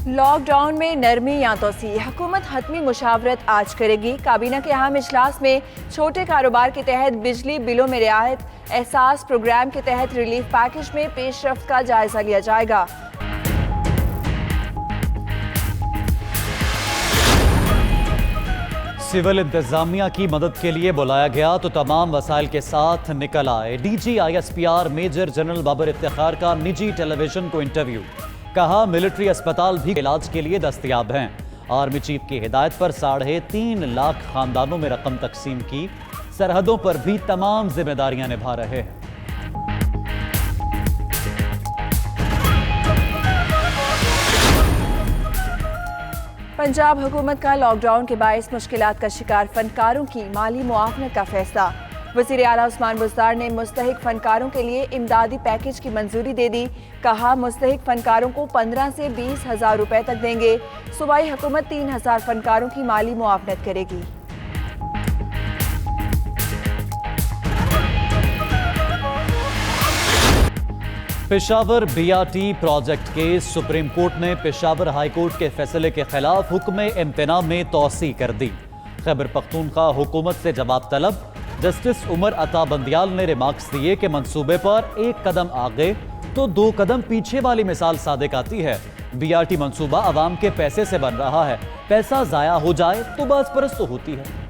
Lock down میں نرمی یا توسیع، حکومت حتمی مشاورت آج کرے گی۔ کابینہ کے اہم اجلاس میں چھوٹے کاروبار کے تحت بجلی بلوں میں رعایت، احساس پروگرام کے تحت ریلیف پیکج میں پیش رفت کا جائزہ لیا جائے گا۔ سول انتظامیہ کی مدد کے لیے بلایا گیا تو تمام وسائل کے ساتھ نکل آئے۔ D G I S P R major general Babar Iftikhar کا نجی ٹیلی ویژن کو انٹرویو، کہا ملٹری اسپتال بھی علاج کے لیے دستیاب ہیں۔ آرمی چیف کی ہدایت پر 3.5 لاکھ خاندانوں میں رقم تقسیم کی، سرحدوں پر بھی تمام ذمہ داریاں نبھا رہے ہیں۔ پنجاب حکومت کا لاک ڈاؤن کے باعث مشکلات کا شکار فنکاروں کی مالی معاونت کا فیصلہ۔ وزیر اعلیٰ عثمان بزدار نے مستحق فنکاروں کے لیے امدادی پیکج کی منظوری دے دی، کہا مستحق فنکاروں کو 15 سے 20 ہزار روپے تک دیں گے۔ صوبائی حکومت 3,000 فنکاروں کی مالی معاونت کرے گی۔ Peshawar B R T project case, supreme court نے پشاور ہائی کورٹ کے فیصلے کے خلاف حکم امتناع میں توسیع کر دی۔ خیبر پختونخوا حکومت سے جواب طلب، جسٹس عمر عطا بندیال نے ریمارکس دیے کہ منصوبے پر ایک قدم آگے تو 2 قدم پیچھے والی مثال صادق آتی ہے۔ بی آر ٹی منصوبہ عوام کے پیسے سے بن رہا ہے، پیسہ ضائع ہو جائے تو باز پرست ہوتی ہے۔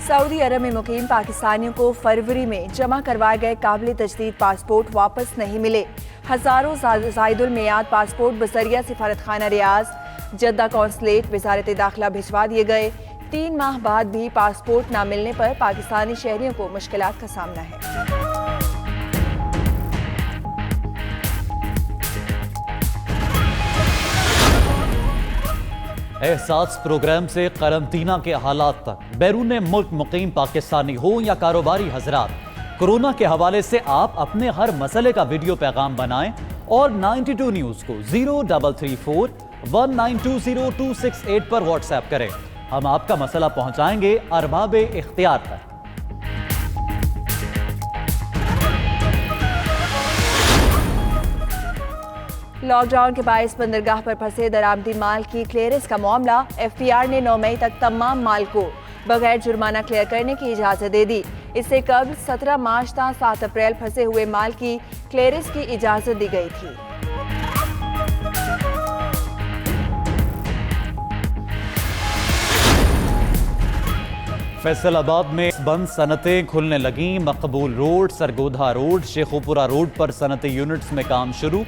سعودی عرب میں مقیم پاکستانیوں کو فروری میں جمع کروائے گئے قابل تجدید پاسپورٹ واپس نہیں ملے۔ ہزاروں زائد المیعاد پاسپورٹ بذریعہ سفارت خانہ ریاض، جدہ قونصلیٹ، وزارت داخلہ بھجوا دیے گئے۔ 3 ماہ بعد بھی پاسپورٹ نہ ملنے پر پاکستانی شہریوں کو مشکلات کا سامنا ہے۔ احساس پروگرام سے قرنطینہ کے حالات تک، بیرون ملک مقیم پاکستانی ہوں یا کاروباری حضرات، کورونا کے حوالے سے آپ اپنے ہر مسئلے کا ویڈیو پیغام بنائیں اور 92 نیوز کو 0334 1920268 پر واٹس ایپ کریں۔ ہم آپ کا مسئلہ پہنچائیں گے ارباب اختیار تک۔ لاک ڈاؤن کے باعث بندرگاہ پر پھنسے درآمدی مال کی کلیئرنس کا معاملہ، ایف پی آر نے 9 مئی تک تمام مال کو بغیر جرمانہ کلیئر کرنے کی اجازت دے دی۔ اس سے قبل 17 مارچ تا 7 اپریل پھنسے ہوئے مال کی کلیئرنس کی اجازت دی گئی تھی۔ فیصل آباد میں بند صنعتیں کھلنے لگیں، Maqbool road, Sargodha road, Sheikhupura road پر صنعتی یونٹس میں کام شروع۔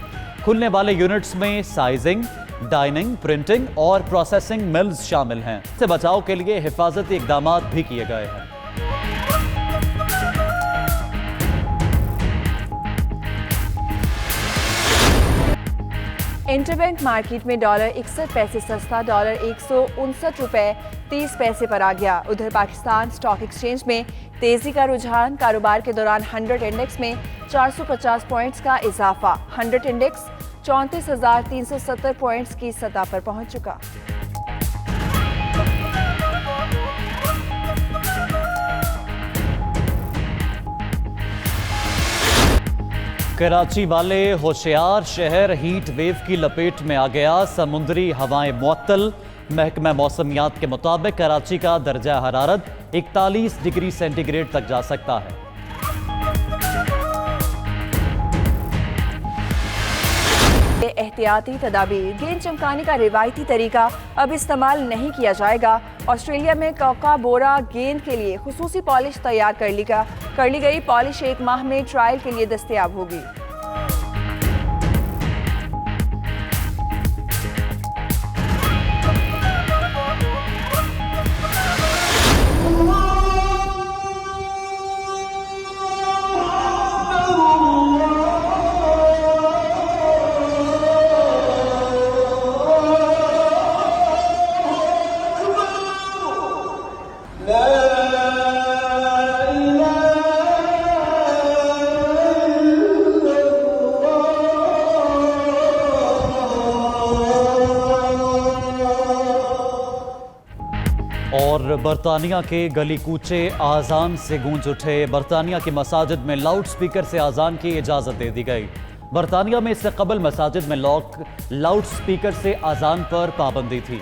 کھلنے والے یونٹس میں سائزنگ، ڈائننگ، پرنٹنگ اور پروسیسنگ ملز شامل ہیں۔ اس سے بچاؤ کے لیے حفاظتی اقدامات بھی کیے گئے ہیں۔ انٹر بینک مارکیٹ میں ڈالر 61 پیسے سستا ڈالر 159 روپے 30 پیسے پر آ گیا۔ ادھر پاکستان اسٹاک ایکسچینج میں تیزی کا رجحان، کاروبار کے دوران 100 انڈیکس میں 450 پوائنٹس کا اضافہ، 100 انڈیکس 34,370 پوائنٹس کی سطح پر پہنچ چکا۔ کراچی والے ہوشیار، شہر ہیٹ ویو کی لپیٹ میں آ گیا، سمندری ہوائیں معطل۔ محکمہ موسمیات کے مطابق کراچی کا درجہ حرارت 41 ڈگری سینٹی گریڈ تک جا سکتا ہے۔ احتیاطی تدابیر، گیند چمکانے کا روایتی طریقہ اب استعمال نہیں کیا جائے گا۔ آسٹریلیا میں کوکا بورا گیند کے لیے خصوصی پالش تیار کر لی گئی، پالش 1 ماہ میں ٹرائل کے لیے دستیاب ہوگی۔ برطانیہ کے گلی کوچے آزان سے گونج اٹھے۔ برطانیہ کی مساجد میں لاؤڈ سپیکر سے آزان کی اجازت دے دی گئی۔ برطانیہ میں اس سے قبل مساجد میں لاؤڈ سپیکر سے آزان پر پابندی تھی۔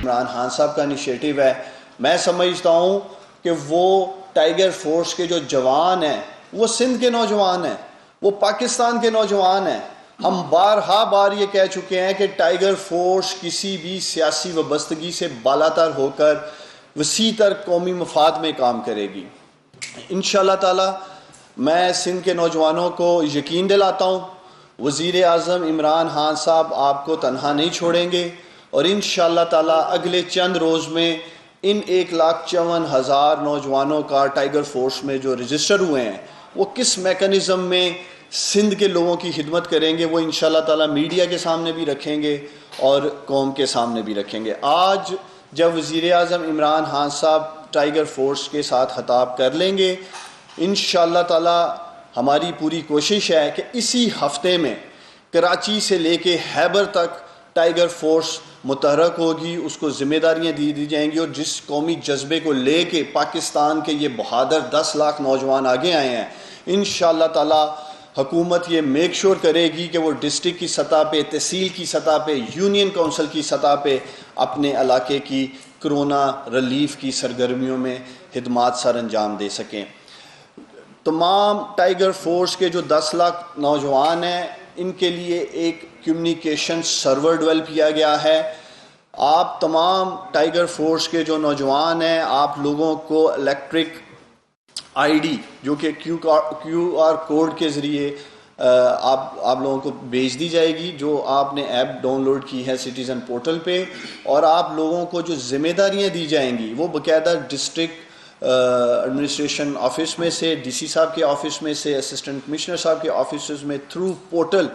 عمران خان صاحب کا انیشیٹو ہے۔ میں سمجھتا ہوں کہ وہ ٹائیگر فورس کے جو جوان ہیں وہ سندھ کے نوجوان ہیں، وہ پاکستان کے نوجوان ہیں۔ ہم بار یہ کہہ چکے ہیں کہ ٹائیگر فورس کسی بھی سیاسی وابستگی سے بالاتر ہو کر وسیع تر قومی مفاد میں کام کرے گی۔ انشاءاللہ تعالی میں سندھ کے نوجوانوں کو یقین دلاتا ہوں وزیر اعظم عمران خان صاحب آپ کو تنہا نہیں چھوڑیں گے، اور انشاءاللہ تعالی اگلے چند روز میں ان 1,54,000 نوجوانوں کا ٹائیگر فورس میں جو رجسٹر ہوئے ہیں وہ کس میکانزم میں سندھ کے لوگوں کی خدمت کریں گے وہ انشاءاللہ تعالی میڈیا کے سامنے بھی رکھیں گے اور قوم کے سامنے بھی رکھیں گے۔ آج جب وزیر اعظم عمران خان صاحب ٹائیگر فورس کے ساتھ خطاب کر لیں گے، انشاءاللہ تعالی ہماری پوری کوشش ہے کہ اسی ہفتے میں کراچی سے لے کے خیبر تک ٹائیگر فورس متحرک ہوگی، اس کو ذمہ داریاں دی جائیں گی، اور جس قومی جذبے کو لے کے پاکستان کے یہ بہادر 10 لاکھ نوجوان آگے آئے ہیں، انشاءاللہ تعالی حکومت یہ میک شور کرے گی کہ وہ ڈسٹرکٹ کی سطح پہ، تحصیل کی سطح پہ، یونین کونسل کی سطح پہ اپنے علاقے کی کرونا ریلیف کی سرگرمیوں میں خدمات سر انجام دے سکیں۔ تمام ٹائیگر فورس کے جو 10 لاکھ نوجوان ہیں ان کے لیے ایک کمیونیکیشن سرور ڈیولپ کیا گیا ہے۔ آپ تمام ٹائیگر فورس کے جو نوجوان ہیں، آپ لوگوں کو الیکٹرک آئی ڈی جو کہ کیو آر کوڈ کے ذریعے آپ لوگوں کو بھیج دی جائے گی، جو آپ نے ایپ ڈاؤن لوڈ کی ہے سٹیزن پورٹل پہ، اور آپ لوگوں کو جو ذمہ داریاں دی جائیں گی وہ باقاعدہ ڈسٹرکٹ ایڈمنسٹریشن آفس میں سے، ڈی سی صاحب کے آفس میں سے، اسسٹنٹ کمشنر صاحب کے آفیسز میں تھرو پورٹل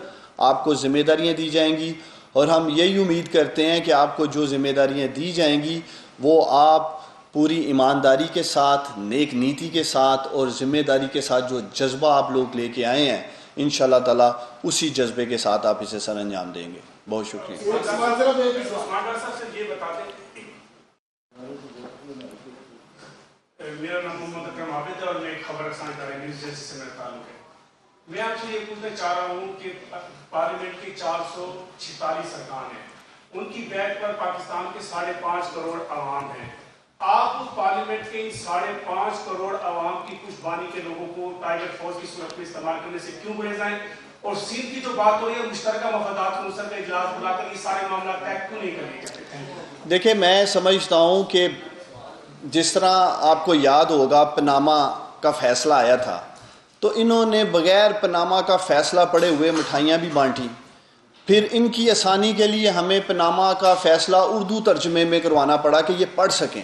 آپ کو ذمہ داریاں دی جائیں گی، اور ہم یہی امید کرتے ہیں کہ آپ کو جو ذمہ داریاں دی جائیں گی وہ آپ پوری ایمانداری کے ساتھ، نیک نیتی کے ساتھ اور ذمہ داری کے ساتھ جو جذبہ آپ لوگ لے کے آئے ہیں انشاءاللہ تعالی اسی جذبے کے ساتھ آپ اسے سر انجام دیں گے۔ بہت شکریہ۔ میرا نام محمد اکرم عابد ہے اور میں ایک خبر رساں ادارے نیوز جیسے سے میرا تعلق ہے۔ میں آپ سے یہ پوچھنا چاہ رہا ہوں کہ پارلیمنٹ کے 446 ارکان ہیں، ان کی بیٹھ پر پاکستان کے 5.5 کروڑ عوام ہیں۔ آپ اس پارلیمنٹ کے 5.5 کروڑ عوام کی پشتبانی کے لوگوں کو ٹائیگر فورس کی صورت میں استعمال کرنے سے کیوں گریز آئیں، اور سندھ کی جو بات ہو رہی ہے مشترکہ مفادات عنصر کا اجلاس بلا کر یہ سارے معاملات طے کیوں نہیں کر لیے جاتے؟ دیکھیں، میں سمجھتا ہوں کہ جس طرح آپ کو یاد ہوگا پناما کا فیصلہ آیا تھا تو انہوں نے بغیر پناما کا فیصلہ پڑے ہوئے مٹھائیاں بھی بانٹی، پھر ان کی آسانی کے لیے ہمیں پناما کا فیصلہ اردو ترجمے میں کروانا پڑا کہ یہ پڑھ سکیں۔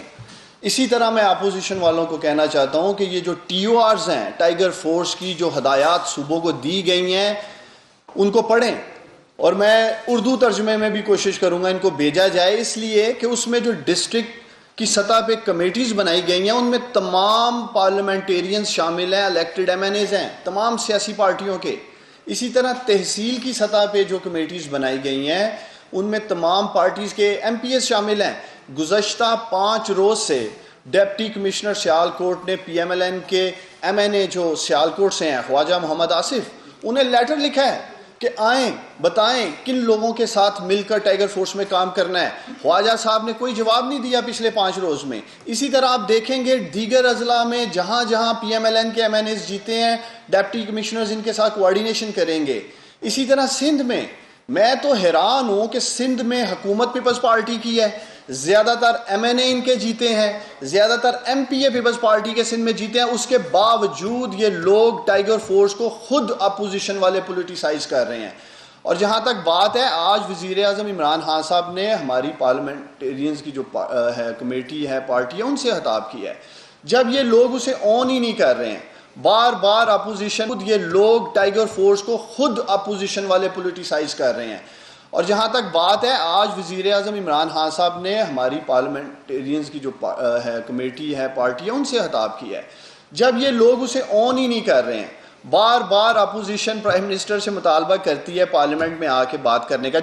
اسی طرح میں اپوزیشن والوں کو کہنا چاہتا ہوں کہ یہ جو ٹی او آرز ہیں ٹائیگر فورس کی، جو ہدایات صوبوں کو دی گئی ہیں ان کو پڑھیں، اور میں اردو ترجمے میں بھی کوشش کروں گا ان کو بھیجا جائے، اس لیے کہ اس میں جو ڈسٹرکٹ کی سطح پہ کمیٹیز بنائی گئی ہیں ان میں تمام پارلیمنٹیرینز شامل ہیں، الیکٹڈ ایم این ایز ہیں تمام سیاسی پارٹیوں کے۔ اسی طرح تحصیل کی سطح پہ جو کمیٹیز بنائی گئی ہیں ان میں تمام پارٹیز کے ایم پی ایز شامل ہیں۔ گزشتہ 5 روز سے ڈپٹی کمشنر سیالکوٹ نے پی ایم ایل این کے ایم این اے جو سیالکوٹ سے ہیں خواجہ محمد آصف، انہیں لیٹر لکھا ہے کہ آئیں بتائیں کن لوگوں کے ساتھ مل کر ٹائیگر فورس میں کام کرنا ہے۔ خواجہ صاحب نے کوئی جواب نہیں دیا پچھلے 5 روز میں۔ اسی طرح آپ دیکھیں گے دیگر اضلاع میں جہاں جہاں پی ایم ایل این کے ایم این ایز جیتے ہیں ڈپٹی کمشنرز ان کے ساتھ کوآرڈینیشن کریں گے۔ اسی طرح سندھ میں تو حیران ہوں کہ سندھ میں حکومت پیپلز پارٹی کی ہے، زیادہ تر ایم این اے ان کے جیتے ہیں، زیادہ تر ایم پی اے پیپلز پارٹی کے سندھ میں جیتے ہیں، اس کے باوجود یہ لوگ ٹائیگر فورس کو خود اپوزیشن والے پولیٹیسائز کر رہے ہیں۔ اور جہاں تک بات ہے، آج وزیر اعظم عمران خان صاحب نے ہماری پارلیمنٹیرینز کی جو کمیٹی ہے، پارٹی ہے، ان سے خطاب کیا ہے۔ جب یہ لوگ اسے آن ہی نہیں کر رہے ہیں، بار بار اپوزیشن، یہ لوگ ٹائیگر فورس کو خود اپوزیشن والے پولیٹیسائز کر رہے ہیں۔ اور جہاں تک بات ہے، آج وزیر اعظم عمران خان صاحب نے ہماری پارلیمنٹیرینز کی جو کمیٹی ہے، پارٹی ہے، ان سے خطاب کیا ہے۔ جب یہ لوگ اسے آن ہی نہیں کر رہے ہیں. بار بار اپوزیشن پرائم منسٹر سے مطالبہ کرتی ہے پارلیمنٹ میں آ کے بات کرنے کا.